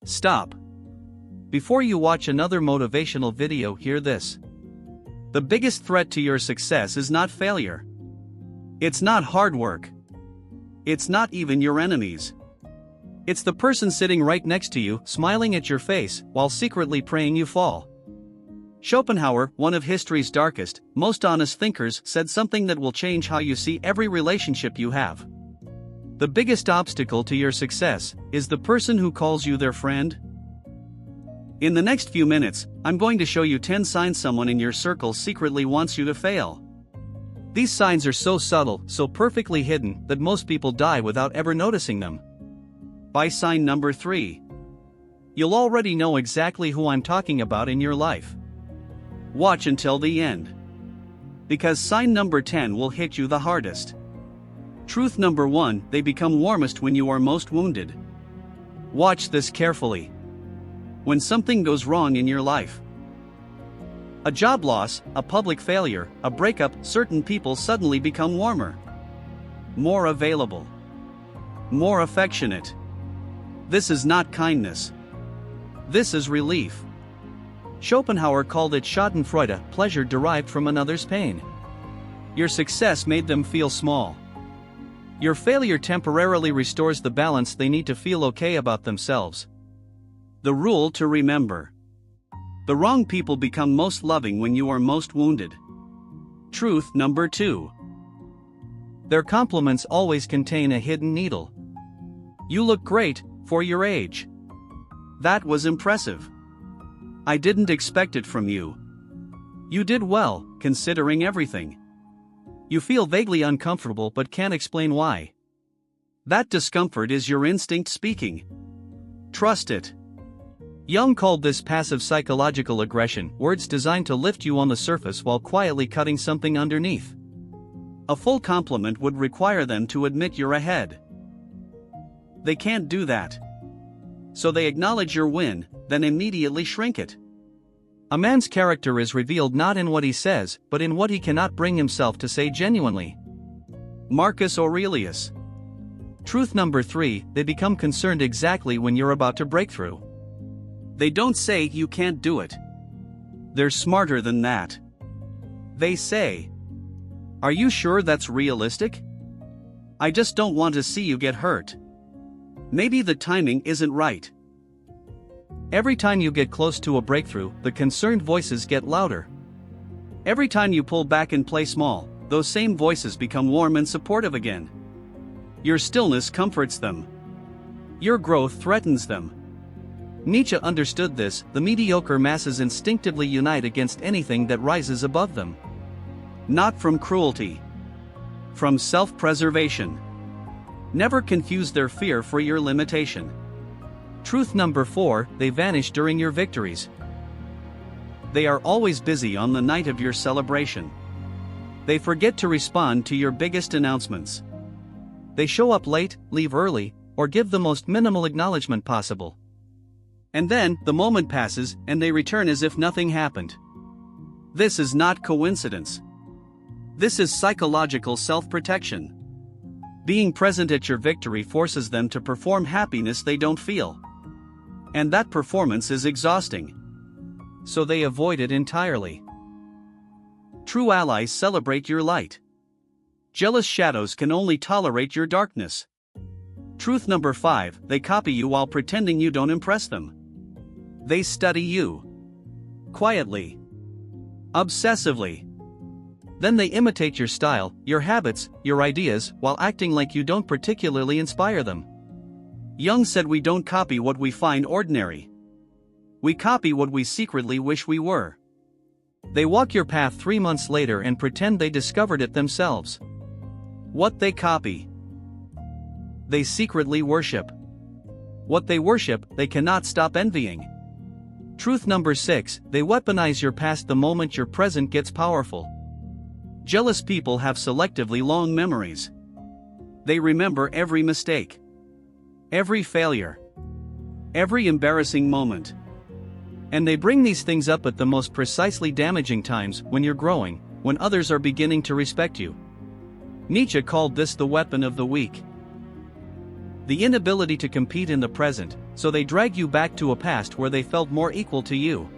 Stop. Before you watch another motivational video, hear this. The biggest threat to your success is not failure. It's not hard work. It's not even your enemies. It's the person sitting right next to you, smiling at your face, while secretly praying you fall. Schopenhauer, one of history's darkest, most honest thinkers, said something that will change how you see every relationship you have. The biggest obstacle to your success is the person who calls you their friend. In the next few minutes, I'm going to show you 10 signs someone in your circle secretly wants you to fail. These signs are so subtle, so perfectly hidden, that most people die without ever noticing them. By sign number 3. You'll already know exactly who I'm talking about in your life. Watch until the end. Because sign number 10 will hit you the hardest. Truth number 1, they become warmest when you are most wounded. Watch this carefully. When something goes wrong in your life, a job loss, a public failure, a breakup, certain people suddenly become warmer, more available, more affectionate. This is not kindness. This is relief. Schopenhauer called it Schadenfreude, pleasure derived from another's pain. Your success made them feel small. Your failure temporarily restores the balance they need to feel okay about themselves. The rule to remember. The wrong people become most loving when you are most wounded. Truth number 2. Their compliments always contain a hidden needle. You look great, for your age. That was impressive. I didn't expect it from you. You did well, considering everything. You feel vaguely uncomfortable but can't explain why. That discomfort is your instinct speaking. Trust it. Jung called this passive psychological aggression, words designed to lift you on the surface while quietly cutting something underneath. A full compliment would require them to admit you're ahead. They can't do that. So they acknowledge your win, then immediately shrink it. A man's character is revealed not in what he says, but in what he cannot bring himself to say genuinely. Marcus Aurelius. Truth number 3, they become concerned exactly when you're about to break through. They don't say you can't do it. They're smarter than that. They say, "Are you sure that's realistic? I just don't want to see you get hurt. Maybe the timing isn't right." Every time you get close to a breakthrough, the concerned voices get louder. Every time you pull back and play small, those same voices become warm and supportive again. Your stillness comforts them. Your growth threatens them. Nietzsche understood this. The mediocre masses instinctively unite against anything that rises above them. Not from cruelty. From self-preservation. Never confuse their fear for your limitation. Truth number 4, they vanish during your victories. They are always busy on the night of your celebration. They forget to respond to your biggest announcements. They show up late, leave early, or give the most minimal acknowledgement possible. And then, the moment passes, and they return as if nothing happened. This is not coincidence. This is psychological self-protection. Being present at your victory forces them to perform happiness they don't feel. And that performance is exhausting. So they avoid it entirely. True allies celebrate your light. Jealous shadows can only tolerate your darkness. Truth number 5, they copy you while pretending you don't impress them. They study you. Quietly. Obsessively. Then they imitate your style, your habits, your ideas, while acting like you don't particularly inspire them. Jung said we don't copy what we find ordinary. We copy what we secretly wish we were. They walk your path 3 months later and pretend they discovered it themselves. What they copy, they secretly worship. What they worship, they cannot stop envying. Truth number 6, they weaponize your past the moment your present gets powerful. Jealous people have selectively long memories. They remember every mistake, every failure, every embarrassing moment. And they bring these things up at the most precisely damaging times, when you're growing, when others are beginning to respect you. Nietzsche called this the weapon of the weak. The inability to compete in the present, So they drag you back to a past where they felt more equal to you.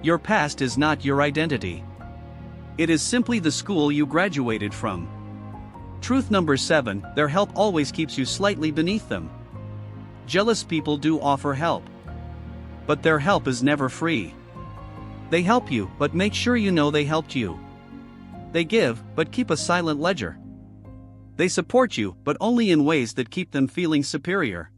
Your past is not your identity. It is simply the school you graduated from. Truth number 7, their help always keeps you slightly beneath them. Jealous people do offer help. But their help is never free. They help you, but make sure you know they helped you. They give, but keep a silent ledger. They support you, but only in ways that keep them feeling superior.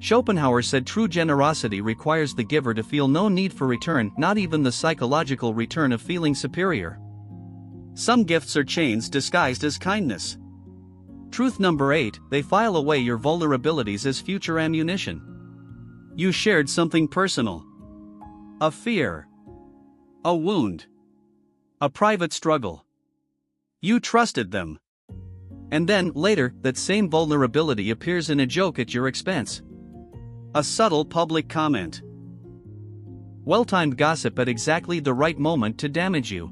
Schopenhauer said true generosity requires the giver to feel no need for return, not even the psychological return of feeling superior. Some gifts are chains disguised as kindness. Truth number 8, they file away your vulnerabilities as future ammunition. You shared something personal. A fear. A wound. A private struggle. You trusted them. And then, later, that same vulnerability appears in a joke at your expense. A subtle public comment. Well-timed gossip at exactly the right moment to damage you.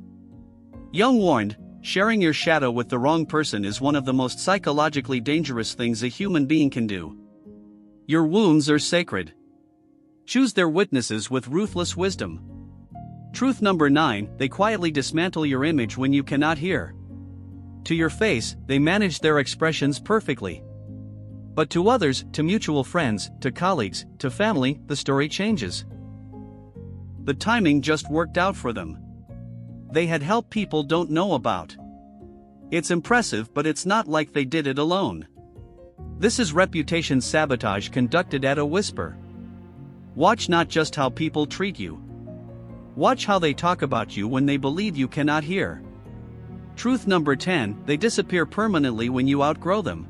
Jung warned, sharing your shadow with the wrong person is one of the most psychologically dangerous things a human being can do. Your wounds are sacred. Choose their witnesses with ruthless wisdom. Truth number 9, they quietly dismantle your image when you cannot hear. To your face, they manage their expressions perfectly. But to others, to mutual friends, to colleagues, to family, the story changes. The timing just worked out for them. They had help people don't know about. It's impressive, but it's not like they did it alone. This is reputation sabotage conducted at a whisper. Watch not just how people treat you. Watch how they talk about you when they believe you cannot hear. Truth number 10, they disappear permanently when you outgrow them.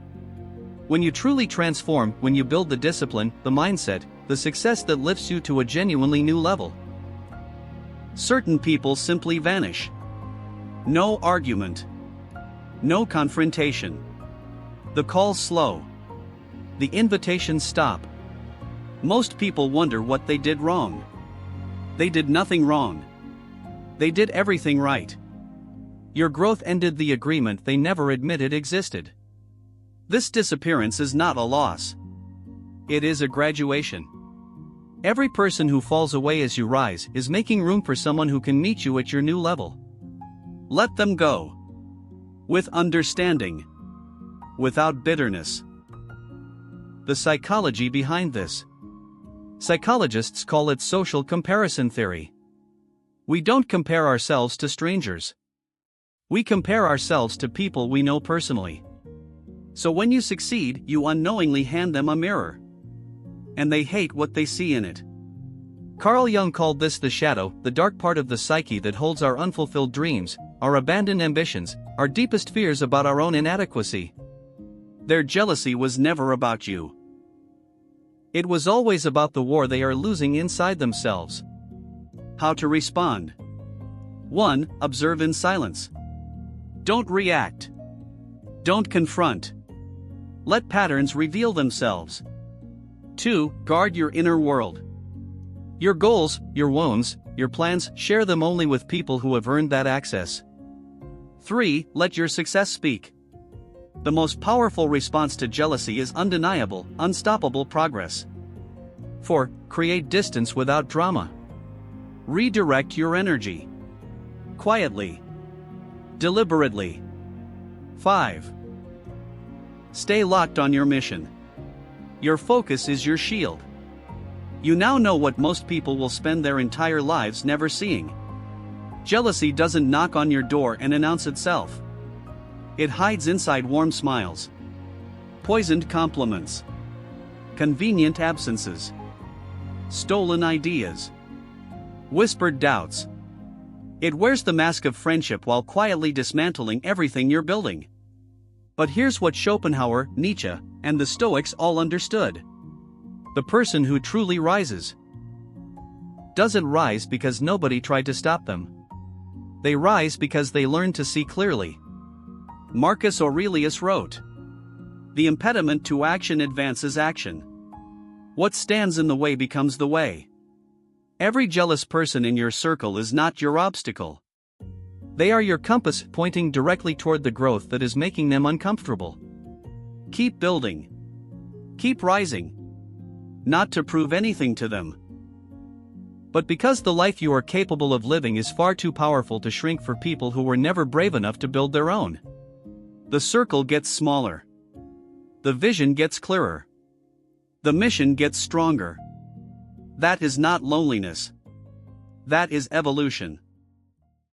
When you truly transform, when you build the discipline, the mindset, the success that lifts you to a genuinely new level. Certain people simply vanish. No argument. No confrontation. The calls slow. The invitations stop. Most people wonder what they did wrong. They did nothing wrong. They did everything right. Your growth ended the agreement they never admitted existed. This disappearance is not a loss. It is a graduation. Every person who falls away as you rise is making room for someone who can meet you at your new level. Let them go. With understanding. Without bitterness. The psychology behind this. Psychologists call it social comparison theory. We don't compare ourselves to strangers. We compare ourselves to people we know personally. So when you succeed, you unknowingly hand them a mirror. And they hate what they see in it. Carl Jung called this the shadow, the dark part of the psyche that holds our unfulfilled dreams, our abandoned ambitions, our deepest fears about our own inadequacy. Their jealousy was never about you. It was always about the war they are losing inside themselves. How to respond. 1. Observe in silence. Don't react. Don't confront. Let patterns reveal themselves. 2. Guard your inner world. Your goals, your wounds, your plans, share them only with people who have earned that access. 3. Let your success speak. The most powerful response to jealousy is undeniable, unstoppable progress. 4. Create distance without drama. Redirect your energy. Quietly. Deliberately. 5. Stay locked on your mission. Your focus is your shield. You now know what most people will spend their entire lives never seeing. Jealousy doesn't knock on your door and announce itself. It hides inside warm smiles, poisoned compliments, convenient absences, stolen ideas, whispered doubts. It wears the mask of friendship while quietly dismantling everything you're building. But here's what Schopenhauer, Nietzsche, and the Stoics all understood. The person who truly rises doesn't rise because nobody tried to stop them. They rise because they learned to see clearly. Marcus Aurelius wrote, "The impediment to action advances action. What stands in the way becomes the way." Every jealous person in your circle is not your obstacle. They are your compass pointing directly toward the growth that is making them uncomfortable. Keep building. Keep rising. not to prove anything to them, but because the life you are capable of living is far too powerful to shrink for people who were never brave enough to build their own. The circle gets smaller. The vision gets clearer. The mission gets stronger. That is not loneliness. That is evolution.